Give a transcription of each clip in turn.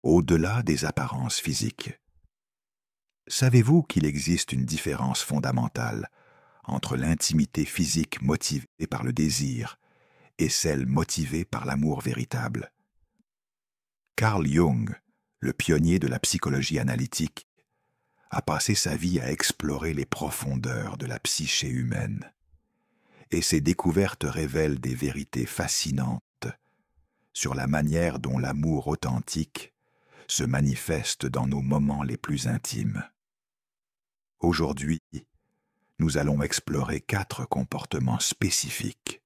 au-delà des apparences physiques. Savez-vous qu'il existe une différence fondamentale entre l'intimité physique motivée par le désir et celle motivée par l'amour véritable? Carl Jung, le pionnier de la psychologie analytique, a passé sa vie à explorer les profondeurs de la psyché humaine. Et ses découvertes révèlent des vérités fascinantes sur la manière dont l'amour authentique se manifeste dans nos moments les plus intimes. Aujourd'hui, nous allons explorer 4 comportements spécifiques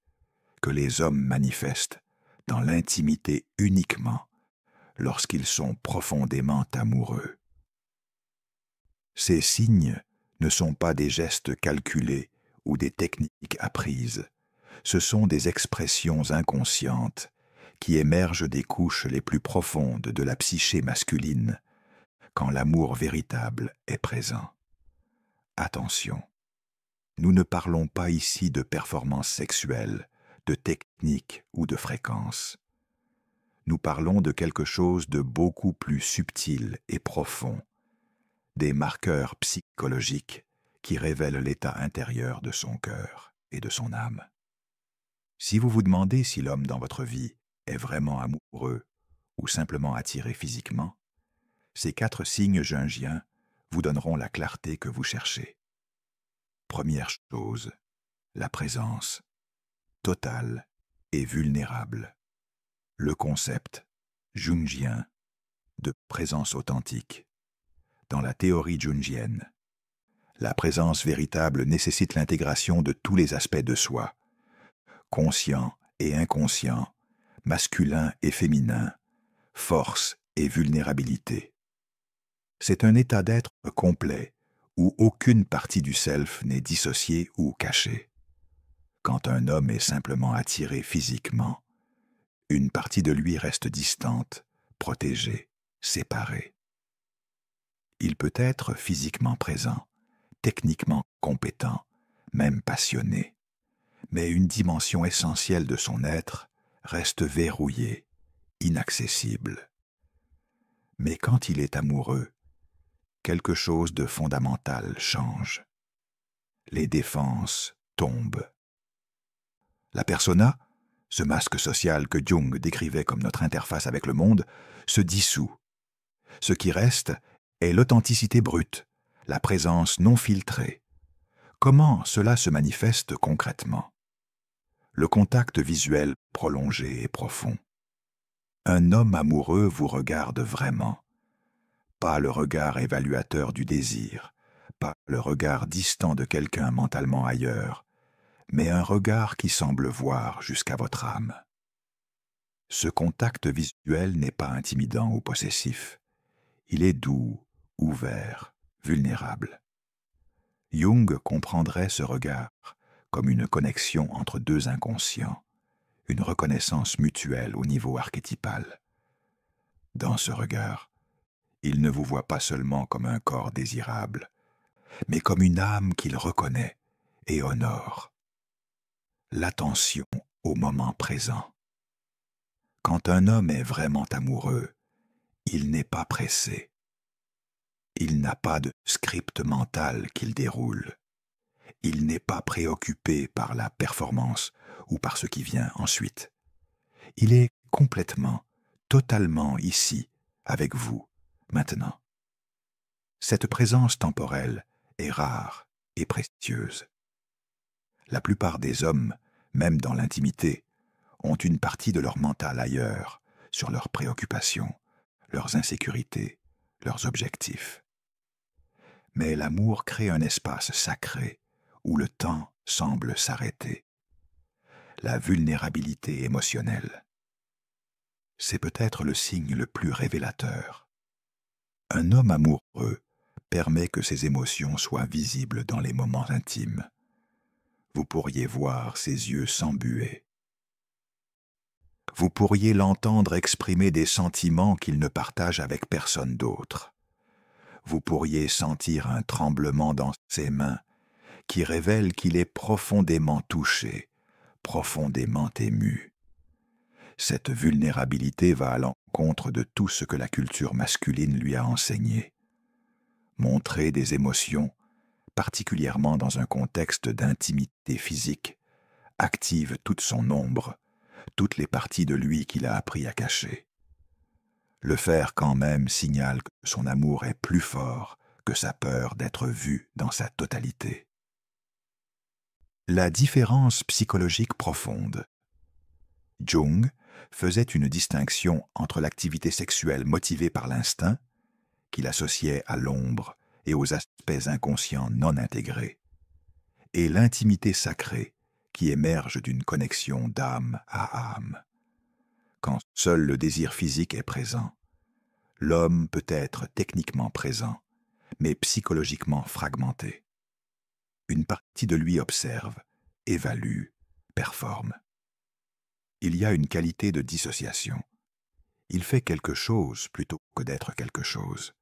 que les hommes manifestent dans l'intimité uniquement lorsqu'ils sont profondément amoureux. Ces signes ne sont pas des gestes calculés ou des techniques apprises. Ce sont des expressions inconscientes qui émergent des couches les plus profondes de la psyché masculine quand l'amour véritable est présent. Attention, nous ne parlons pas ici de performance sexuelle, de technique ou de fréquence. Nous parlons de quelque chose de beaucoup plus subtil et profond, des marqueurs psychologiques qui révèlent l'état intérieur de son cœur et de son âme. Si vous vous demandez si l'homme dans votre vie est vraiment amoureux ou simplement attiré physiquement, ces 4 signes jungiens vous donneront la clarté que vous cherchez. Première chose, la présence, totale et vulnérable. Le concept jungien de présence authentique. Dans la théorie jungienne, la présence véritable nécessite l'intégration de tous les aspects de soi, conscient et inconscient, masculin et féminin, force et vulnérabilité. C'est un état d'être complet où aucune partie du self n'est dissociée ou cachée. Quand un homme est simplement attiré physiquement, une partie de lui reste distante, protégée, séparée. Il peut être physiquement présent, techniquement compétent, même passionné, mais une dimension essentielle de son être reste verrouillée, inaccessible. Mais quand il est amoureux, quelque chose de fondamental change. Les défenses tombent. La persona, ce masque social que Jung décrivait comme notre interface avec le monde, se dissout. Ce qui reste est l'authenticité brute, la présence non filtrée. Comment cela se manifeste concrètement? Le contact visuel prolongé et profond. Un homme amoureux vous regarde vraiment. Pas le regard évaluateur du désir, pas le regard distant de quelqu'un mentalement ailleurs, mais un regard qui semble voir jusqu'à votre âme. Ce contact visuel n'est pas intimidant ou possessif. Il est doux, ouvert, vulnérable. Jung comprendrait ce regard comme une connexion entre 2 inconscients, une reconnaissance mutuelle au niveau archétypal. Dans ce regard, il ne vous voit pas seulement comme un corps désirable, mais comme une âme qu'il reconnaît et honore. L'attention au moment présent. Quand un homme est vraiment amoureux, il n'est pas pressé. Il n'a pas de script mental qu'il déroule. Il n'est pas préoccupé par la performance ou par ce qui vient ensuite. Il est complètement, totalement ici, avec vous, maintenant. Cette présence temporelle est rare et précieuse. La plupart des hommes, même dans l'intimité, ont une partie de leur mental ailleurs, sur leurs préoccupations, leurs insécurités, leurs objectifs. Mais l'amour crée un espace sacré où le temps semble s'arrêter. La vulnérabilité émotionnelle. C'est peut-être le signe le plus révélateur. Un homme amoureux permet que ses émotions soient visibles dans les moments intimes. Vous pourriez voir ses yeux s'embuer. Vous pourriez l'entendre exprimer des sentiments qu'il ne partage avec personne d'autre. Vous pourriez sentir un tremblement dans ses mains qui révèle qu'il est profondément touché, profondément ému. Cette vulnérabilité va à l'encontre de tout ce que la culture masculine lui a enseigné. Montrer des émotions, particulièrement dans un contexte d'intimité physique, active toute son ombre, toutes les parties de lui qu'il a appris à cacher. Le faire quand même signale que son amour est plus fort que sa peur d'être vu dans sa totalité. La différence psychologique profonde. Jung faisait une distinction entre l'activité sexuelle motivée par l'instinct, qu'il associait à l'ombre et aux aspects inconscients non intégrés, et l'intimité sacrée qui émerge d'une connexion d'âme à âme. Quand seul le désir physique est présent, l'homme peut être techniquement présent, mais psychologiquement fragmenté. Une partie de lui observe, évalue, performe. Il y a une qualité de dissociation. Il fait quelque chose plutôt que d'être quelque chose.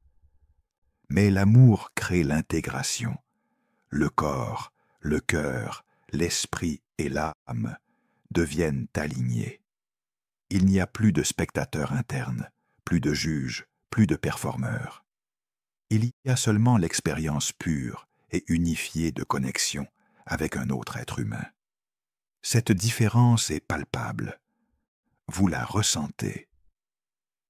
Mais l'amour crée l'intégration. Le corps, le cœur, l'esprit et l'âme deviennent alignés. Il n'y a plus de spectateur interne, plus de juge, plus de performeur. Il y a seulement l'expérience pure et unifiée de connexion avec un autre être humain. Cette différence est palpable. Vous la ressentez.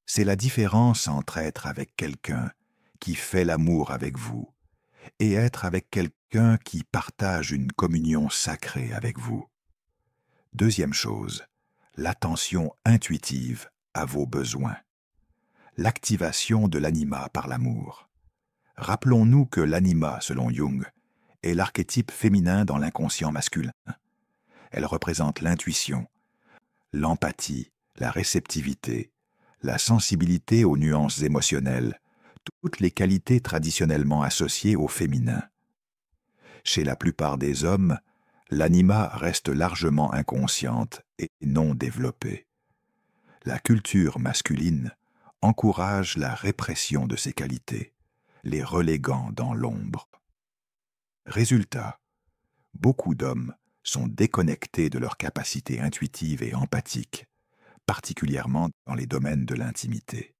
C'est la différence entre être avec quelqu'un qui fait l'amour avec vous et être avec quelqu'un qui partage une communion sacrée avec vous. Deuxième chose, l'attention intuitive à vos besoins. L'activation de l'anima par l'amour. Rappelons-nous que l'anima, selon Jung, est l'archétype féminin dans l'inconscient masculin. Elle représente l'intuition, l'empathie, la réceptivité, la sensibilité aux nuances émotionnelles, toutes les qualités traditionnellement associées au féminin. Chez la plupart des hommes, l'anima reste largement inconsciente et non développée. La culture masculine encourage la répression de ces qualités, les reléguant dans l'ombre. Résultat, beaucoup d'hommes sont déconnectés de leur capacité intuitive et empathique, particulièrement dans les domaines de l'intimité.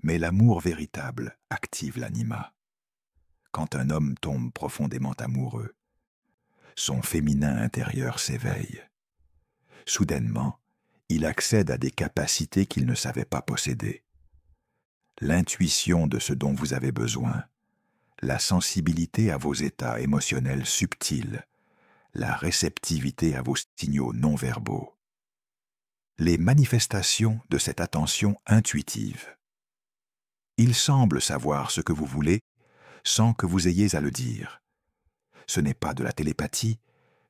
Mais l'amour véritable active l'anima. Quand un homme tombe profondément amoureux, son féminin intérieur s'éveille. Soudainement, il accède à des capacités qu'il ne savait pas posséder. L'intuition de ce dont vous avez besoin, la sensibilité à vos états émotionnels subtils, la réceptivité à vos signaux non-verbaux. Les manifestations de cette attention intuitive. Il semble savoir ce que vous voulez sans que vous ayez à le dire. Ce n'est pas de la télépathie,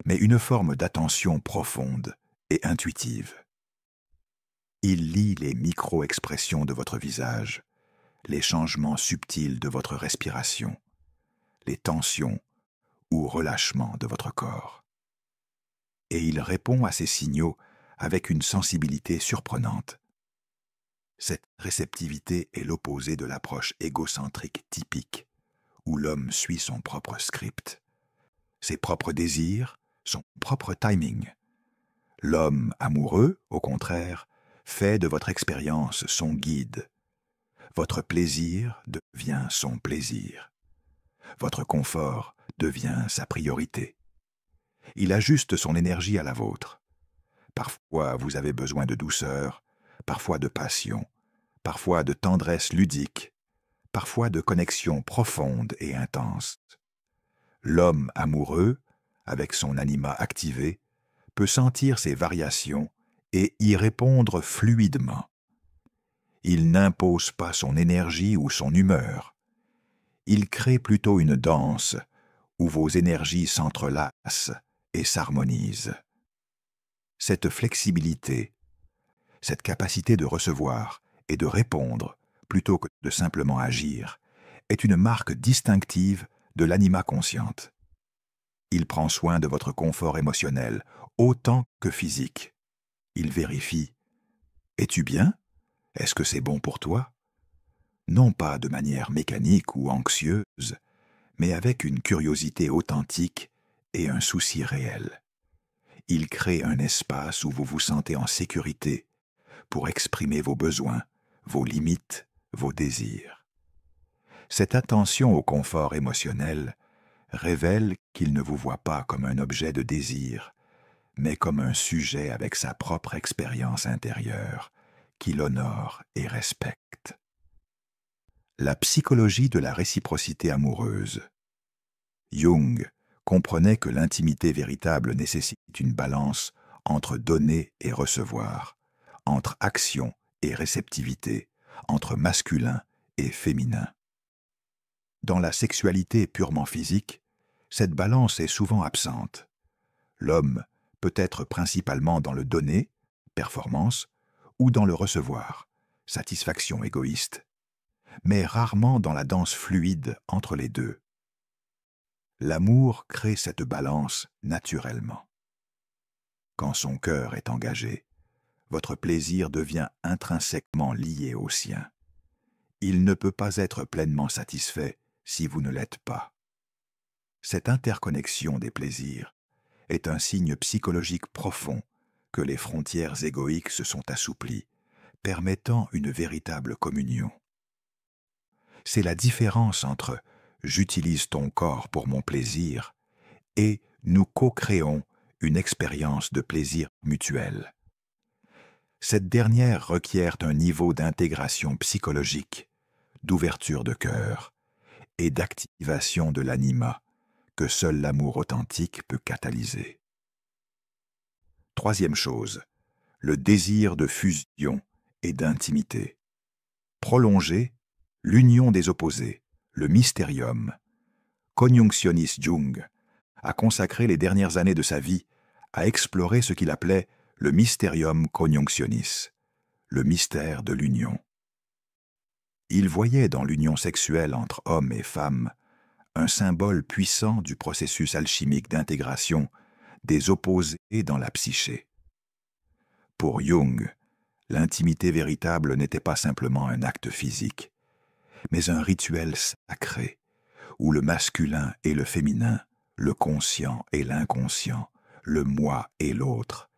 mais une forme d'attention profonde et intuitive. Il lit les micro-expressions de votre visage, les changements subtils de votre respiration, les tensions ou relâchements de votre corps. Et il répond à ces signaux avec une sensibilité surprenante. Cette réceptivité est l'opposé de l'approche égocentrique typique, où l'homme suit son propre script, ses propres désirs, son propre timing. L'homme amoureux, au contraire, fait de votre expérience son guide. Votre plaisir devient son plaisir. Votre confort devient sa priorité. Il ajuste son énergie à la vôtre. Parfois, vous avez besoin de douceur, parfois de passion, parfois de tendresse ludique, parfois de connexion profonde et intense. L'homme amoureux, avec son anima activé, peut sentir ces variations et y répondre fluidement. Il n'impose pas son énergie ou son humeur. Il crée plutôt une danse où vos énergies s'entrelacent et s'harmonisent. Cette flexibilité, cette capacité de recevoir et de répondre plutôt que de simplement agir, est une marque distinctive de l'anima consciente. Il prend soin de votre confort émotionnel autant que physique. Il vérifie « Es-tu bien ? Est-ce que c'est bon pour toi ?» Non pas de manière mécanique ou anxieuse, mais avec une curiosité authentique et un souci réel. Il crée un espace où vous vous sentez en sécurité pour exprimer vos besoins, vos limites, vos désirs. Cette attention au confort émotionnel révèle qu'il ne vous voit pas comme un objet de désir, mais comme un sujet avec sa propre expérience intérieure, qu'il honore et respecte. La psychologie de la réciprocité amoureuse. Jung comprenait que l'intimité véritable nécessite une balance entre donner et recevoir, entre action et réceptivité, entre masculin et féminin. Dans la sexualité purement physique, cette balance est souvent absente. L'homme peut être principalement dans le donner, performance, ou dans le recevoir, satisfaction égoïste, mais rarement dans la danse fluide entre les deux. L'amour crée cette balance naturellement. Quand son cœur est engagé, votre plaisir devient intrinsèquement lié au sien. Il ne peut pas être pleinement satisfait si vous ne l'êtes pas. Cette interconnexion des plaisirs est un signe psychologique profond que les frontières égoïques se sont assouplies, permettant une véritable communion. C'est la différence entre « j'utilise ton corps pour mon plaisir » et « nous co-créons une expérience de plaisir mutuel ». Cette dernière requiert un niveau d'intégration psychologique, d'ouverture de cœur et d'activation de l'anima que seul l'amour authentique peut catalyser. Troisième chose, le désir de fusion et d'intimité. Prolonger l'union des opposés, le mystérium. Conjunctionis Jung a consacré les dernières années de sa vie à explorer ce qu'il appelait le mysterium conjunctionis, le mystère de l'union. Il voyait dans l'union sexuelle entre hommes et femmes un symbole puissant du processus alchimique d'intégration des opposés dans la psyché. Pour Jung, l'intimité véritable n'était pas simplement un acte physique, mais un rituel sacré, où le masculin et le féminin, le conscient et l'inconscient, le moi et l'autre,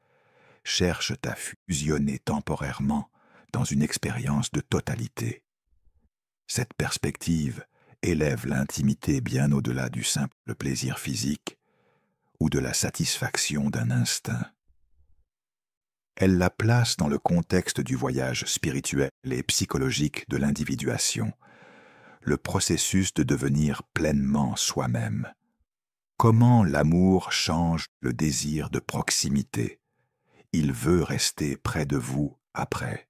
cherchent à fusionner temporairement dans une expérience de totalité. Cette perspective élève l'intimité bien au-delà du simple plaisir physique ou de la satisfaction d'un instinct. Elle la place dans le contexte du voyage spirituel et psychologique de l'individuation, le processus de devenir pleinement soi-même. Comment l'amour change le désir de proximité. Il veut rester près de vous après.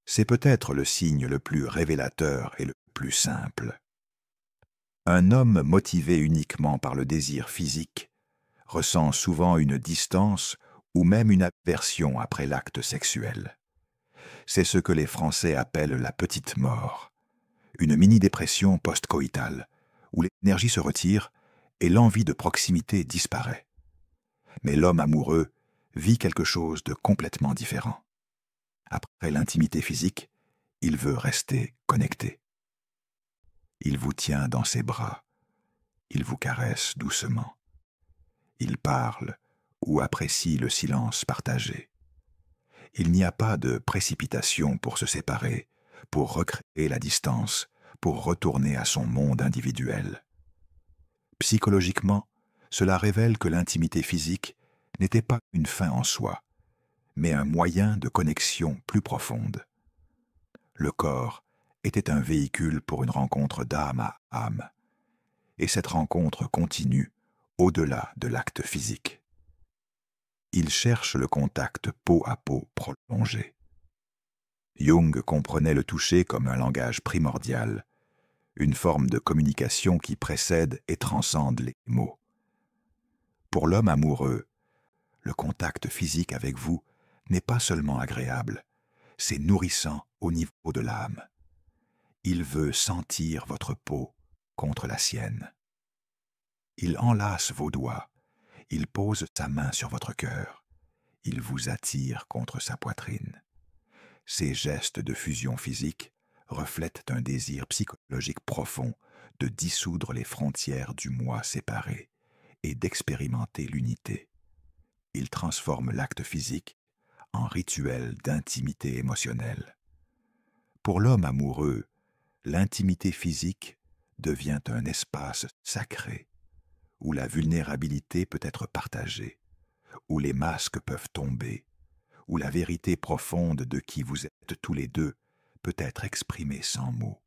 C'est peut-être le signe le plus révélateur et le plus simple. Un homme motivé uniquement par le désir physique ressent souvent une distance ou même une aversion après l'acte sexuel. C'est ce que les Français appellent la petite mort, une mini-dépression post-coïtale, où l'énergie se retire et l'envie de proximité disparaît. Mais l'homme amoureux vit quelque chose de complètement différent. Après l'intimité physique, il veut rester connecté. Il vous tient dans ses bras, il vous caresse doucement. Il parle ou apprécie le silence partagé. Il n'y a pas de précipitation pour se séparer, pour recréer la distance, pour retourner à son monde individuel. Psychologiquement, cela révèle que l'intimité physique n'était pas une fin en soi, mais un moyen de connexion plus profonde. Le corps était un véhicule pour une rencontre d'âme à âme, et cette rencontre continue au-delà de l'acte physique. Il cherche le contact peau à peau prolongé. Jung comprenait le toucher comme un langage primordial, une forme de communication qui précède et transcende les mots. Pour l'homme amoureux, le contact physique avec vous n'est pas seulement agréable, c'est nourrissant au niveau de l'âme. Il veut sentir votre peau contre la sienne. Il enlace vos doigts, il pose sa main sur votre cœur, il vous attire contre sa poitrine. Ces gestes de fusion physique reflètent un désir psychologique profond de dissoudre les frontières du moi séparé et d'expérimenter l'unité. Il transforme l'acte physique en rituel d'intimité émotionnelle. Pour l'homme amoureux, l'intimité physique devient un espace sacré, où la vulnérabilité peut être partagée, où les masques peuvent tomber, où la vérité profonde de qui vous êtes tous les deux peut être exprimée sans mots.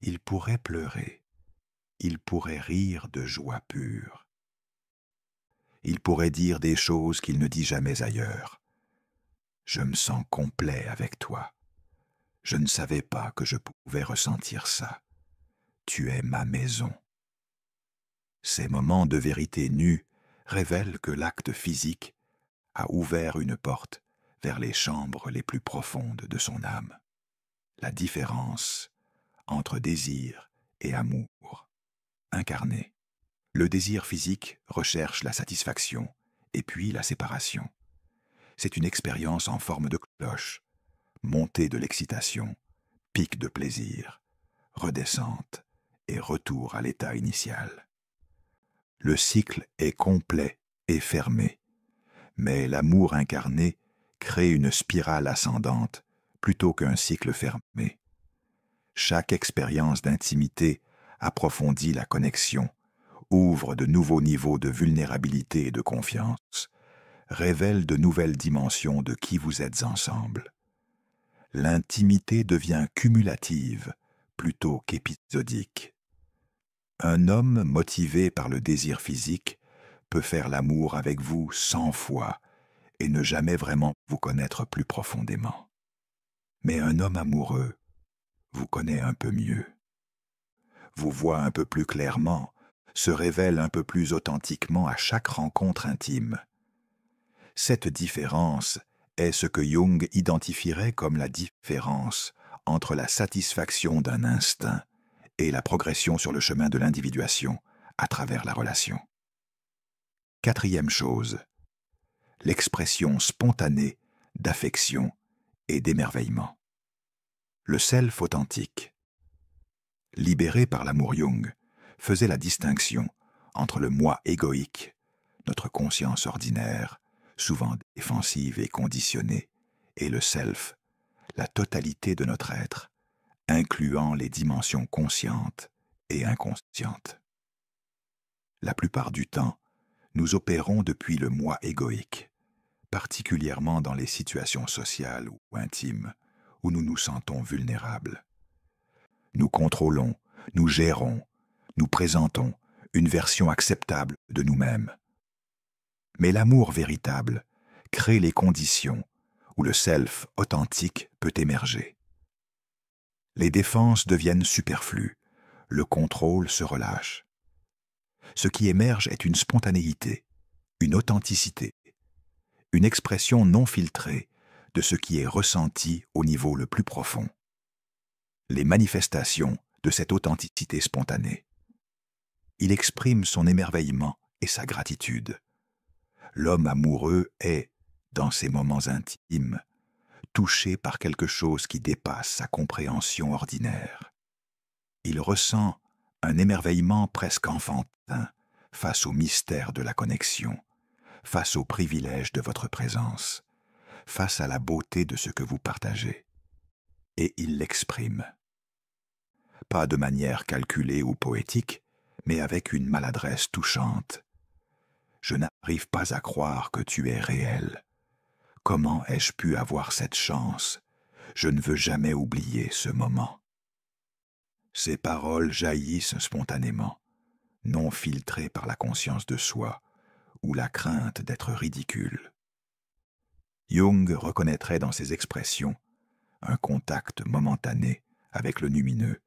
Il pourrait pleurer, il pourrait rire de joie pure. Il pourrait dire des choses qu'il ne dit jamais ailleurs. Je me sens complet avec toi. Je ne savais pas que je pouvais ressentir ça. Tu es ma maison. Ces moments de vérité nue révèlent que l'acte physique a ouvert une porte vers les chambres les plus profondes de son âme. La différence entre désir et amour. Incarné. Le désir physique recherche la satisfaction et puis la séparation. C'est une expérience en forme de cloche, montée de l'excitation, pic de plaisir, redescente et retour à l'état initial. Le cycle est complet et fermé, mais l'amour incarné crée une spirale ascendante plutôt qu'un cycle fermé. Chaque expérience d'intimité approfondit la connexion, ouvre de nouveaux niveaux de vulnérabilité et de confiance, révèle de nouvelles dimensions de qui vous êtes ensemble. L'intimité devient cumulative plutôt qu'épisodique. Un homme motivé par le désir physique peut faire l'amour avec vous 100 fois et ne jamais vraiment vous connaître plus profondément. Mais un homme amoureux vous connaît un peu mieux, vous voit un peu plus clairement, se révèle un peu plus authentiquement à chaque rencontre intime. Cette différence est ce que Jung identifierait comme la différence entre la satisfaction d'un instinct et la progression sur le chemin de l'individuation à travers la relation. Quatrième chose, l'expression spontanée d'affection et d'émerveillement. Le self authentique, libéré par l'amour Jung, faisait la distinction entre le moi égoïque, notre conscience ordinaire, souvent défensive et conditionnée, et le self, la totalité de notre être, incluant les dimensions conscientes et inconscientes. La plupart du temps, nous opérons depuis le moi égoïque, particulièrement dans les situations sociales ou intimes où nous nous sentons vulnérables. Nous contrôlons, nous gérons, nous présentons une version acceptable de nous-mêmes. Mais l'amour véritable crée les conditions où le self authentique peut émerger. Les défenses deviennent superflues, le contrôle se relâche. Ce qui émerge est une spontanéité, une authenticité, une expression non filtrée de ce qui est ressenti au niveau le plus profond. Les manifestations de cette authenticité spontanée. Il exprime son émerveillement et sa gratitude. L'homme amoureux est, dans ces moments intimes, touché par quelque chose qui dépasse sa compréhension ordinaire. Il ressent un émerveillement presque enfantin face au mystère de la connexion, face au privilège de votre présence, face à la beauté de ce que vous partagez. Et il l'exprime. Pas de manière calculée ou poétique, mais avec une maladresse touchante. Je n'arrive pas à croire que tu es réel. Comment ai-je pu avoir cette chance? Je ne veux jamais oublier ce moment. Ces paroles jaillissent spontanément, non filtrées par la conscience de soi ou la crainte d'être ridicule. Jung reconnaîtrait dans ces expressions un contact momentané avec le lumineux,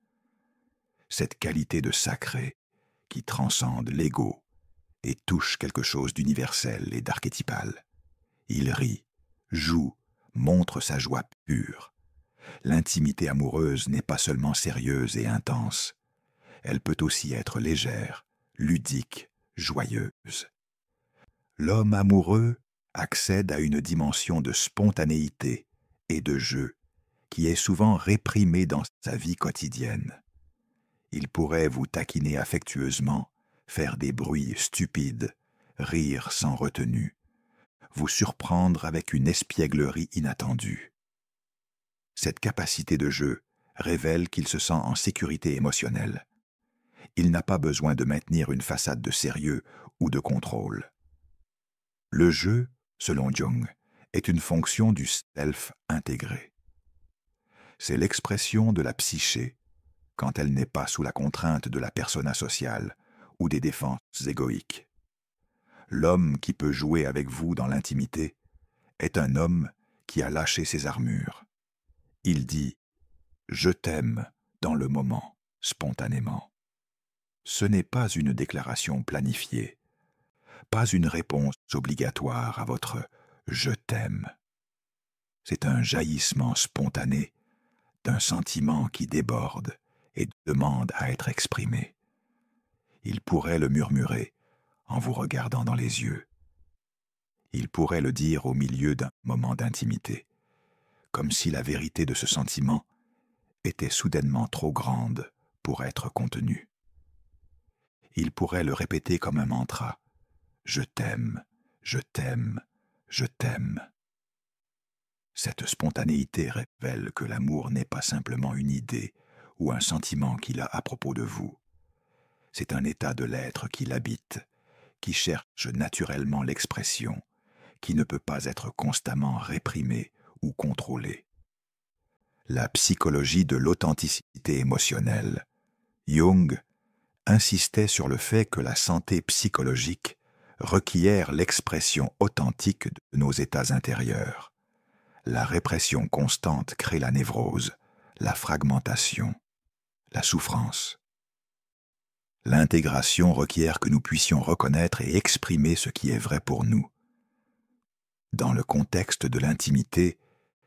cette qualité de sacré qui transcende l'ego et touche quelque chose d'universel et d'archétypal. Il rit, joue, montre sa joie pure. L'intimité amoureuse n'est pas seulement sérieuse et intense, elle peut aussi être légère, ludique, joyeuse. L'homme amoureux accède à une dimension de spontanéité et de jeu qui est souvent réprimée dans sa vie quotidienne. Il pourrait vous taquiner affectueusement, faire des bruits stupides, rire sans retenue, vous surprendre avec une espièglerie inattendue. Cette capacité de jeu révèle qu'il se sent en sécurité émotionnelle. Il n'a pas besoin de maintenir une façade de sérieux ou de contrôle. Le jeu, selon Jung, est une fonction du self intégré. C'est l'expression de la psyché quand elle n'est pas sous la contrainte de la persona sociale ou des défenses égoïques. L'homme qui peut jouer avec vous dans l'intimité est un homme qui a lâché ses armures. Il dit « Je t'aime » dans le moment, spontanément. Ce n'est pas une déclaration planifiée, pas une réponse obligatoire à votre « je t'aime ». C'est un jaillissement spontané d'un sentiment qui déborde et demande à être exprimé. Il pourrait le murmurer en vous regardant dans les yeux. Il pourrait le dire au milieu d'un moment d'intimité, comme si la vérité de ce sentiment était soudainement trop grande pour être contenue. Il pourrait le répéter comme un mantra. Je t'aime, je t'aime, je t'aime. Cette spontanéité révèle que l'amour n'est pas simplement une idée ou un sentiment qu'il a à propos de vous. C'est un état de l'être qui l'habite, qui cherche naturellement l'expression, qui ne peut pas être constamment réprimé ou contrôlé. La psychologie de l'authenticité émotionnelle. Jung insistait sur le fait que la santé psychologique requiert l'expression authentique de nos états intérieurs. La répression constante crée la névrose, la fragmentation, la souffrance. L'intégration requiert que nous puissions reconnaître et exprimer ce qui est vrai pour nous. Dans le contexte de l'intimité,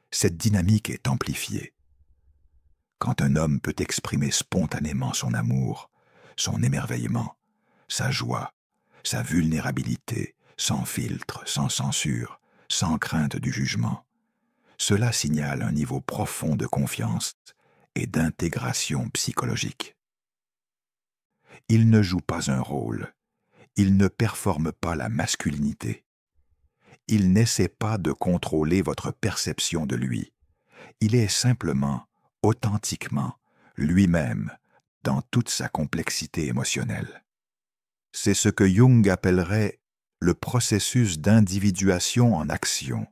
cette dynamique est amplifiée. Quand un homme peut exprimer spontanément son amour, son émerveillement, sa joie, sa vulnérabilité, sans filtre, sans censure, sans crainte du jugement, cela signale un niveau profond de confiance et d'intégration psychologique. Il ne joue pas un rôle, il ne performe pas la masculinité. Il n'essaie pas de contrôler votre perception de lui. Il est simplement, authentiquement, lui-même, dans toute sa complexité émotionnelle. C'est ce que Jung appellerait le processus d'individuation en action.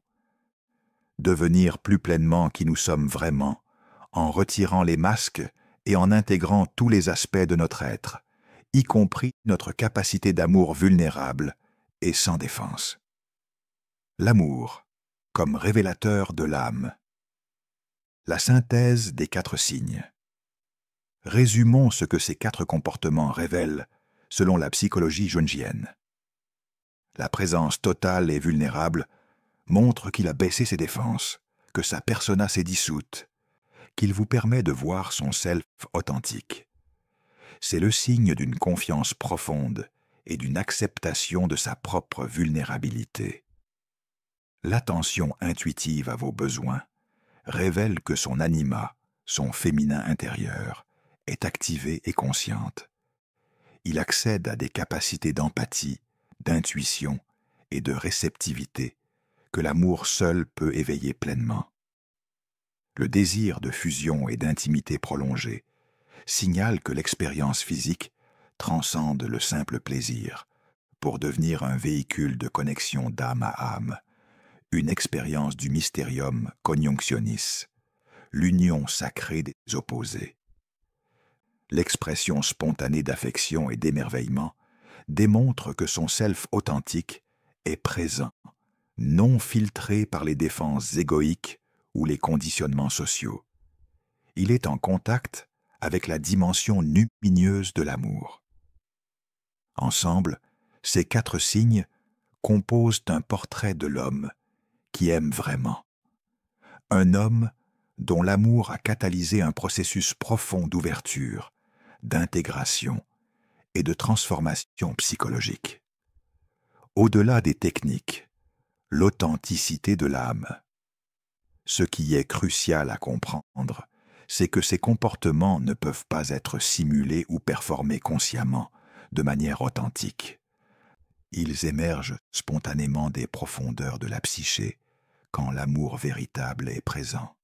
Devenir plus pleinement qui nous sommes vraiment, en retirant les masques et en intégrant tous les aspects de notre être, y compris notre capacité d'amour vulnérable et sans défense. L'amour, comme révélateur de l'âme. La synthèse des 4 signes. Résumons ce que ces 4 comportements révèlent selon la psychologie jungienne. La présence totale et vulnérable montre qu'il a baissé ses défenses, que sa persona s'est dissoute, qu'il vous permet de voir son self authentique. C'est le signe d'une confiance profonde et d'une acceptation de sa propre vulnérabilité. L'attention intuitive à vos besoins révèle que son anima, son féminin intérieur, est activée et consciente. Il accède à des capacités d'empathie, d'intuition et de réceptivité que l'amour seul peut éveiller pleinement. Le désir de fusion et d'intimité prolongée signale que l'expérience physique transcende le simple plaisir pour devenir un véhicule de connexion d'âme à âme, une expérience du mysterium conjunctionis, l'union sacrée des opposés. L'expression spontanée d'affection et d'émerveillement démontre que son self authentique est présent, non filtré par les défenses égoïques ou les conditionnements sociaux. Il est en contact avec la dimension lumineuse de l'amour. Ensemble, ces 4 signes composent un portrait de l'homme qui aime vraiment. Un homme dont l'amour a catalysé un processus profond d'ouverture, d'intégration et de transformation psychologique. Au-delà des techniques, l'authenticité de l'âme. Ce qui est crucial à comprendre, c'est que ces comportements ne peuvent pas être simulés ou performés consciemment, de manière authentique. Ils émergent spontanément des profondeurs de la psyché quand l'amour véritable est présent.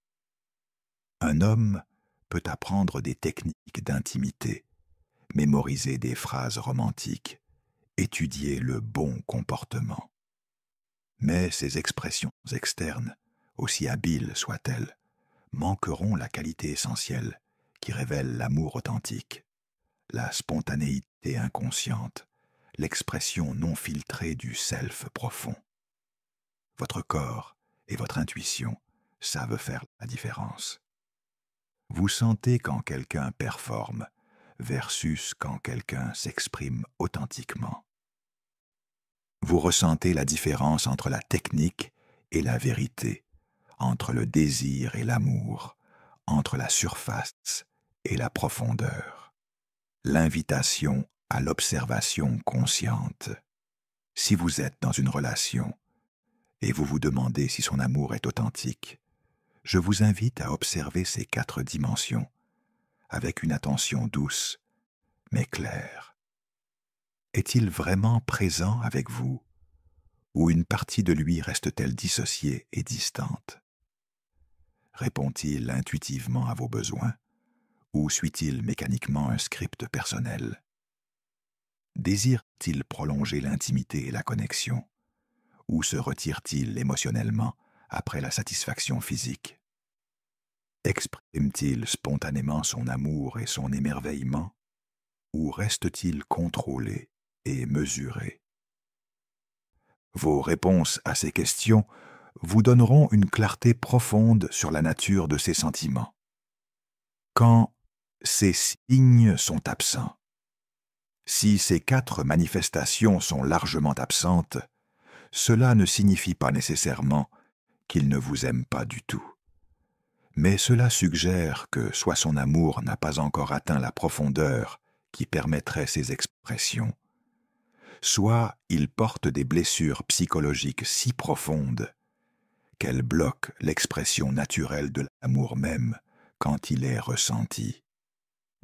Un homme peut apprendre des techniques d'intimité, mémoriser des phrases romantiques, étudier le bon comportement. Mais ces expressions externes, aussi habiles soient-elles, manqueront la qualité essentielle qui révèle l'amour authentique, la spontanéité inconsciente, l'expression non filtrée du self profond. Votre corps et votre intuition savent faire la différence. Vous sentez quand quelqu'un performe versus quand quelqu'un s'exprime authentiquement. Vous ressentez la différence entre la technique et la vérité, entre le désir et l'amour, entre la surface et la profondeur. L'invitation à l'observation consciente. Si vous êtes dans une relation et vous vous demandez si son amour est authentique, je vous invite à observer ces 4 dimensions avec une attention douce mais claire. Est-il vraiment présent avec vous, ou une partie de lui reste-t-elle dissociée et distante? Répond-il intuitivement à vos besoins, ou suit-il mécaniquement un script personnel? Désire-t-il prolonger l'intimité et la connexion, ou se retire-t-il émotionnellement après la satisfaction physique? Exprime-t-il spontanément son amour et son émerveillement, ou reste-t-il contrôlé et mesuré? Vos réponses à ces questions vous donneront une clarté profonde sur la nature de ces sentiments. Quand ces signes sont absents, si ces 4 manifestations sont largement absentes, cela ne signifie pas nécessairement qu'il ne vous aime pas du tout. Mais cela suggère que soit son amour n'a pas encore atteint la profondeur qui permettrait ces expressions, soit il porte des blessures psychologiques si profondes qu'elles bloquent l'expression naturelle de l'amour même quand il est ressenti.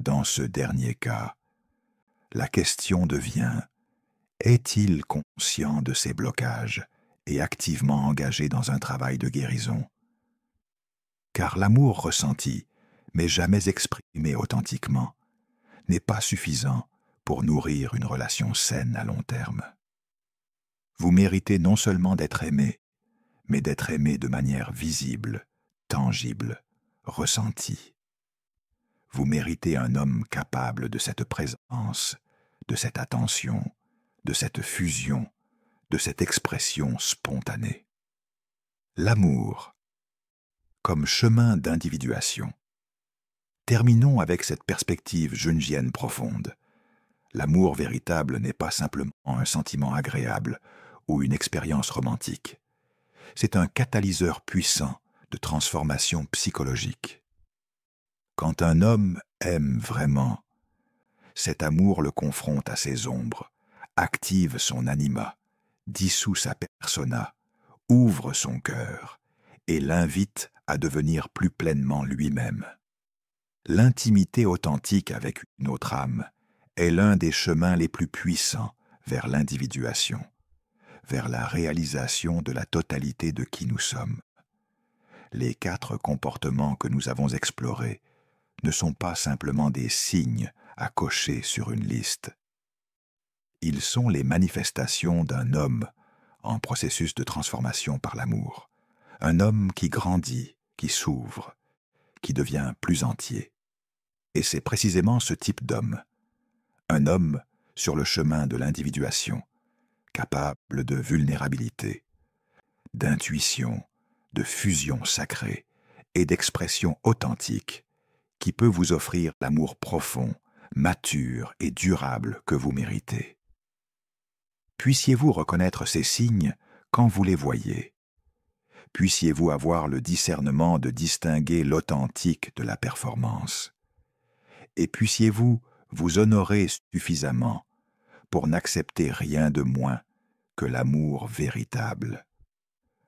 Dans ce dernier cas, la question devient: est-il conscient de ces blocages et activement engagé dans un travail de guérison? Car l'amour ressenti, mais jamais exprimé authentiquement, n'est pas suffisant pour nourrir une relation saine à long terme. Vous méritez non seulement d'être aimé, mais d'être aimé de manière visible, tangible, ressentie. Vous méritez un homme capable de cette présence, de cette attention, de cette fusion, de cette expression spontanée. L'amour comme chemin d'individuation. Terminons avec cette perspective jungienne profonde. L'amour véritable n'est pas simplement un sentiment agréable ou une expérience romantique. C'est un catalyseur puissant de transformation psychologique. Quand un homme aime vraiment, cet amour le confronte à ses ombres, active son anima, dissout sa persona, ouvre son cœur et l'invite à devenir plus pleinement lui-même. L'intimité authentique avec une autre âme est l'un des chemins les plus puissants vers l'individuation, vers la réalisation de la totalité de qui nous sommes. Les 4 comportements que nous avons explorés ne sont pas simplement des signes à cocher sur une liste. Ils sont les manifestations d'un homme en processus de transformation par l'amour, un homme qui grandit, qui s'ouvre, qui devient plus entier. Et c'est précisément ce type d'homme, un homme sur le chemin de l'individuation, capable de vulnérabilité, d'intuition, de fusion sacrée et d'expression authentique, qui peut vous offrir l'amour profond, mature et durable que vous méritez. Puissiez-vous reconnaître ces signes quand vous les voyez. Puissiez-vous avoir le discernement de distinguer l'authentique de la performance. Et puissiez-vous vous honorer suffisamment pour n'accepter rien de moins que l'amour véritable.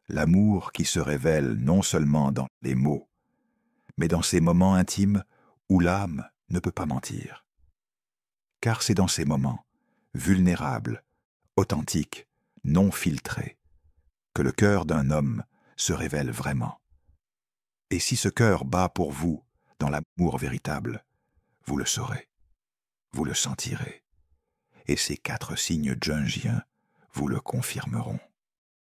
L'amour qui se révèle non seulement dans les mots, mais dans ces moments intimes où l'âme ne peut pas mentir. Car c'est dans ces moments, vulnérables, authentique, non filtré, que le cœur d'un homme se révèle vraiment. Et si ce cœur bat pour vous dans l'amour véritable, vous le saurez, vous le sentirez, et ces 4 signes jungiens vous le confirmeront.